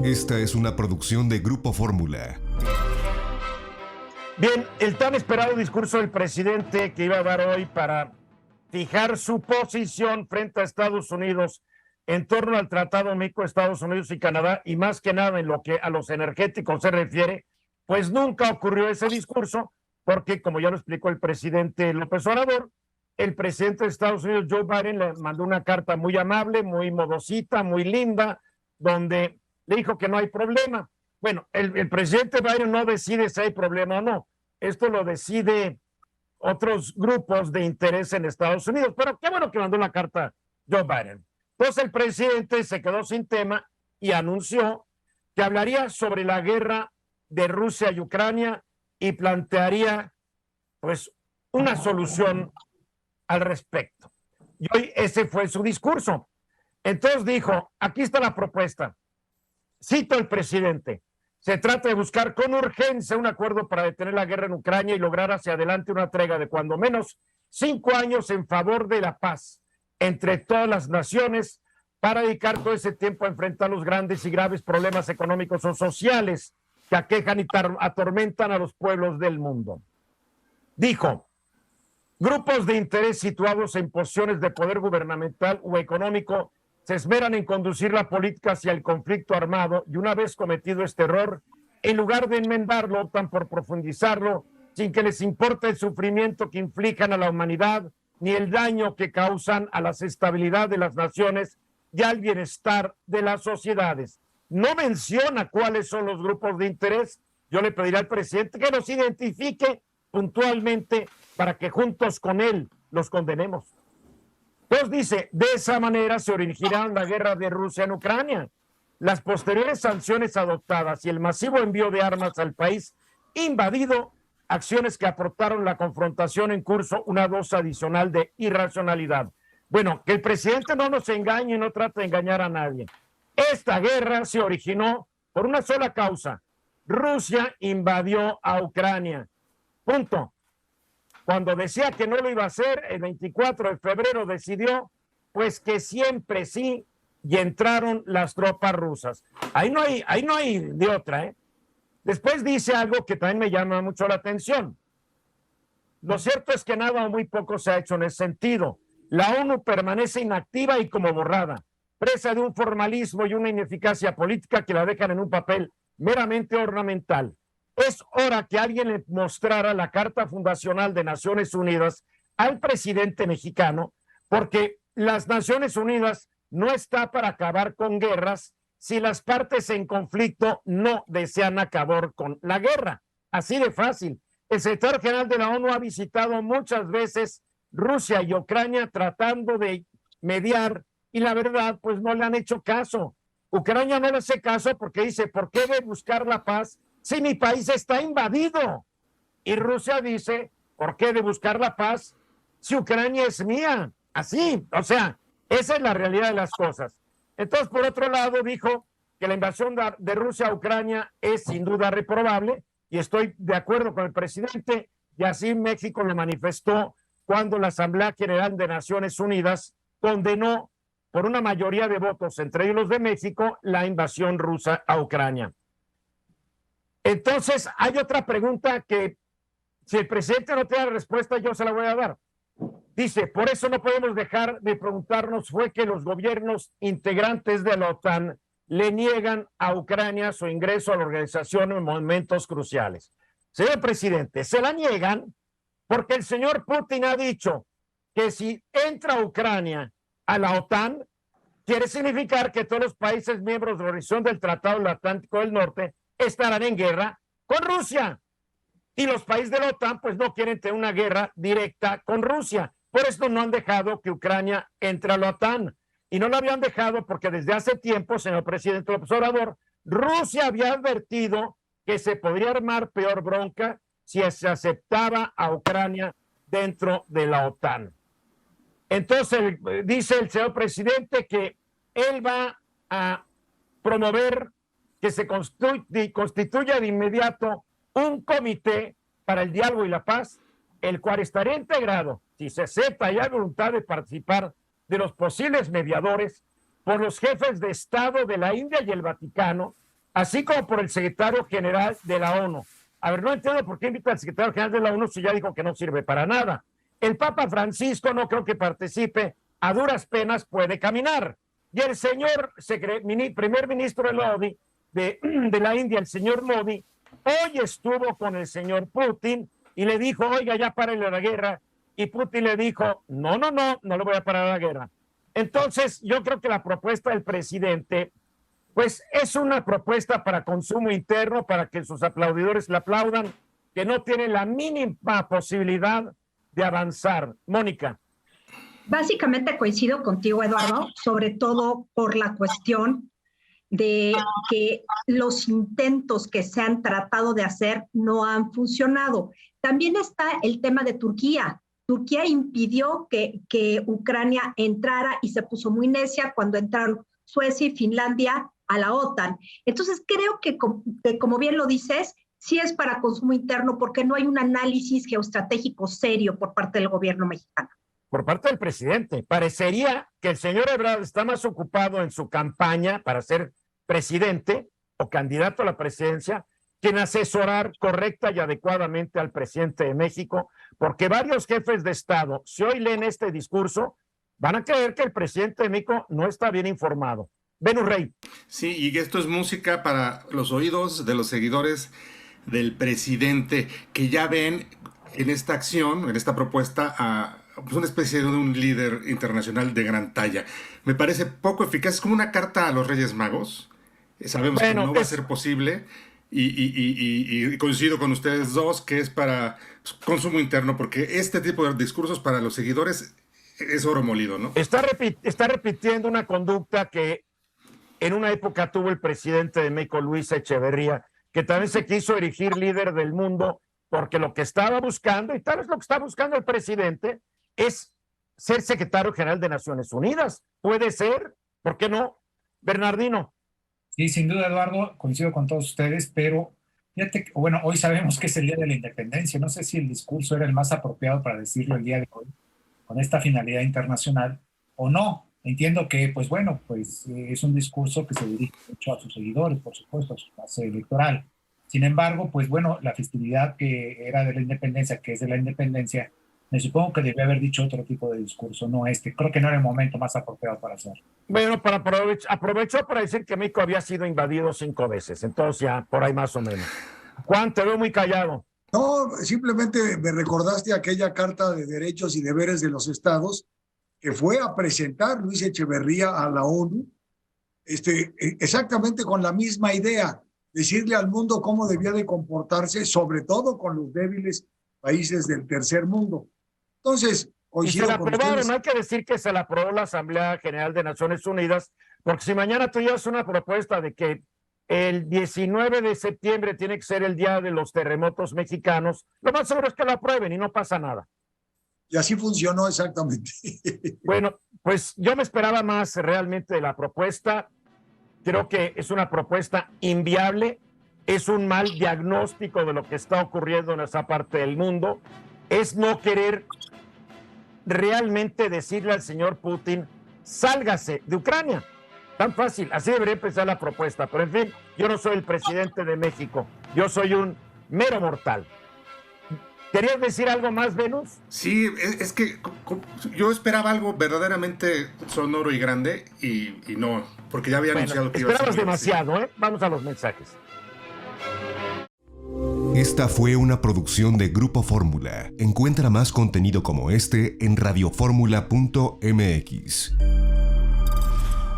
Esta es una producción de Grupo Fórmula. Bien, el tan esperado discurso del presidente que iba a dar hoy para fijar su posición frente a Estados Unidos en torno al Tratado México-Estados Unidos y Canadá, y más que nada en lo que a los energéticos se refiere, pues nunca ocurrió ese discurso, porque como ya lo explicó el presidente López Obrador, el presidente de Estados Unidos, Joe Biden, le mandó una carta muy amable, muy modosita, muy linda, donde le dijo que no hay problema. Bueno, el presidente Biden no decide si hay problema o no. Esto lo decide otros grupos de interés en Estados Unidos. Pero qué bueno que mandó la carta Joe Biden. Entonces el presidente se quedó sin tema y anunció que hablaría sobre la guerra de Rusia y Ucrania y plantearía pues una solución al respecto. Y hoy ese fue su discurso. Entonces dijo, aquí está la propuesta. Cito al presidente. Se trata de buscar con urgencia un acuerdo para detener la guerra en Ucrania y lograr hacia adelante una tregua de cuando menos 5 años en favor de la paz entre todas las naciones para dedicar todo ese tiempo a enfrentar los grandes y graves problemas económicos o sociales que aquejan y atormentan a los pueblos del mundo. Dijo, grupos de interés situados en posiciones de poder gubernamental o económico se esmeran en conducir la política hacia el conflicto armado y una vez cometido este error, en lugar de enmendarlo, optan por profundizarlo sin que les importe el sufrimiento que inflijan a la humanidad ni el daño que causan a la estabilidad de las naciones y al bienestar de las sociedades. No menciona cuáles son los grupos de interés. Yo le pediré al presidente que los identifique puntualmente para que juntos con él los condenemos. Entonces dice, de esa manera se originará la guerra de Rusia en Ucrania. Las posteriores sanciones adoptadas y el masivo envío de armas al país invadido, acciones que aportaron la confrontación en curso una dosis adicional de irracionalidad. Bueno, que el presidente no nos engañe y no trate de engañar a nadie. Esta guerra se originó por una sola causa. Rusia invadió a Ucrania. Punto. Cuando decía que no lo iba a hacer, el 24 de febrero decidió, pues que siempre sí, y entraron las tropas rusas. Ahí no hay de otra, ¿eh? Después dice algo que también me llama mucho la atención. Lo cierto es que nada o muy poco se ha hecho en ese sentido. La ONU permanece inactiva y como borrada, presa de un formalismo y una ineficacia política que la dejan en un papel meramente ornamental. Es hora que alguien le mostrara la Carta Fundacional de Naciones Unidas al presidente mexicano, porque las Naciones Unidas no está para acabar con guerras si las partes en conflicto no desean acabar con la guerra. Así de fácil. El secretario general de la ONU ha visitado muchas veces Rusia y Ucrania tratando de mediar y la verdad, pues no le han hecho caso. Ucrania no le hace caso porque dice, ¿por qué de buscar la paz si mi país está invadido? Y Rusia dice, ¿por qué de buscar la paz si Ucrania es mía? Así, o sea, esa es la realidad de las cosas. Entonces, por otro lado, dijo que la invasión de Rusia a Ucrania es sin duda reprobable y estoy de acuerdo con el presidente y así México lo manifestó cuando la Asamblea General de Naciones Unidas condenó por una mayoría de votos, entre ellos los de México, la invasión rusa a Ucrania. Entonces, hay otra pregunta que si el presidente no tiene respuesta, yo se la voy a dar. Dice, por eso no podemos dejar de preguntarnos, fue que los gobiernos integrantes de la OTAN le niegan a Ucrania su ingreso a la organización en momentos cruciales. Señor presidente, se la niegan porque el señor Putin ha dicho que si entra Ucrania a la OTAN, quiere significar que todos los países miembros de la Organización del Tratado del Atlántico del Norte estarán en guerra con Rusia. Y los países de la OTAN pues no quieren tener una guerra directa con Rusia. Por eso no han dejado que Ucrania entre a la OTAN. Y no lo habían dejado porque desde hace tiempo, señor presidente López Obrador, Rusia había advertido que se podría armar peor bronca si se aceptaba a Ucrania dentro de la OTAN. Entonces, dice el señor presidente que él va a promover que se constituya de inmediato un comité para el diálogo y la paz, el cual estaría integrado, si se acepta y hay voluntad de participar de los posibles mediadores, por los jefes de Estado de la India y el Vaticano, así como por el secretario general de la ONU. A ver, no entiendo por qué invita al secretario general de la ONU si ya dijo que no sirve para nada. El Papa Francisco no creo que participe, a duras penas puede caminar. Y el señor primer ministro de la India, el señor Modi, hoy estuvo con el señor Putin y le dijo, oiga, ya párale la guerra. Y Putin le dijo, no le voy a parar la guerra. Entonces, yo creo que la propuesta del presidente, pues es una propuesta para consumo interno, para que sus aplaudidores la aplaudan, que no tiene la mínima posibilidad de avanzar. Mónica. Básicamente coincido contigo, Eduardo, sobre todo por la cuestión de que los intentos que se han tratado de hacer no han funcionado. También está el tema de Turquía. Turquía impidió que Ucrania entrara y se puso muy necia cuando entraron Suecia y Finlandia a la OTAN. Entonces creo que como bien lo dices, sí es para consumo interno porque no hay un análisis geoestratégico serio por parte del gobierno mexicano. Por parte del presidente. Parecería que el señor Ebrard está más ocupado en su campaña para ser presidente o candidato a la presidencia que en asesorar correcta y adecuadamente al presidente de México, porque varios jefes de Estado, si hoy leen este discurso, van a creer que el presidente de México no está bien informado. Venus Rey. Sí, y esto es música para los oídos de los seguidores del presidente, que ya ven en esta acción, en esta propuesta, a pues una especie de un líder internacional de gran talla. Me parece poco eficaz, es como una carta a los Reyes Magos. Sabemos que no va a ser posible y coincido con ustedes dos que es para consumo interno, porque este tipo de discursos para los seguidores es oro molido, ¿no? Está repitiendo una conducta que en una época tuvo el presidente de México, Luis Echeverría, que también se quiso erigir líder del mundo, porque lo que estaba buscando, y tal vez lo que está buscando el presidente, es ser secretario general de Naciones Unidas. Puede ser, ¿por qué no? Bernardino. Sí, sin duda, Eduardo, coincido con todos ustedes, pero fíjate, bueno, hoy sabemos que es el Día de la Independencia. No sé si el discurso era el más apropiado para decirlo el día de hoy, con esta finalidad internacional, o no. Entiendo que, pues bueno, pues es un discurso que se dirige mucho a sus seguidores, por supuesto, a su base electoral. Sin embargo, pues bueno, la festividad que era de la independencia, que es de la independencia, me supongo que debía haber dicho otro tipo de discurso, no este. Creo que no era el momento más apropiado para hacerlo. Bueno, aprovechó para decir que México había sido invadido 5 veces, entonces ya, por ahí más o menos. Juan, te veo muy callado. No, simplemente me recordaste aquella Carta de Derechos y Deberes de los Estados que fue a presentar Luis Echeverría a la ONU, exactamente con la misma idea, decirle al mundo cómo debía de comportarse, sobre todo con los débiles países del tercer mundo. Entonces, coincido con ustedes. Y se la aprobaron, hay que decir que se la aprobó la Asamblea General de Naciones Unidas, porque si mañana tú llevas una propuesta de que el 19 de septiembre tiene que ser el día de los terremotos mexicanos, lo más seguro es que lo aprueben y no pasa nada. Y así funcionó exactamente. Bueno, pues yo me esperaba más realmente de la propuesta. Creo que es una propuesta inviable, es un mal diagnóstico de lo que está ocurriendo en esa parte del mundo, es no querer realmente decirle al señor Putin, sálgase de Ucrania. Tan fácil, así debería empezar la propuesta. Pero en fin, yo no soy el presidente de México, yo soy un mero mortal. ¿Querías decir algo más, Venus? Sí, es que yo esperaba algo verdaderamente sonoro y grande y no, porque ya había anunciado que iba a ser. Esperabas demasiado, ¿eh? Vamos a los mensajes. Esta fue una producción de Grupo Fórmula. Encuentra más contenido como este en radioformula.mx.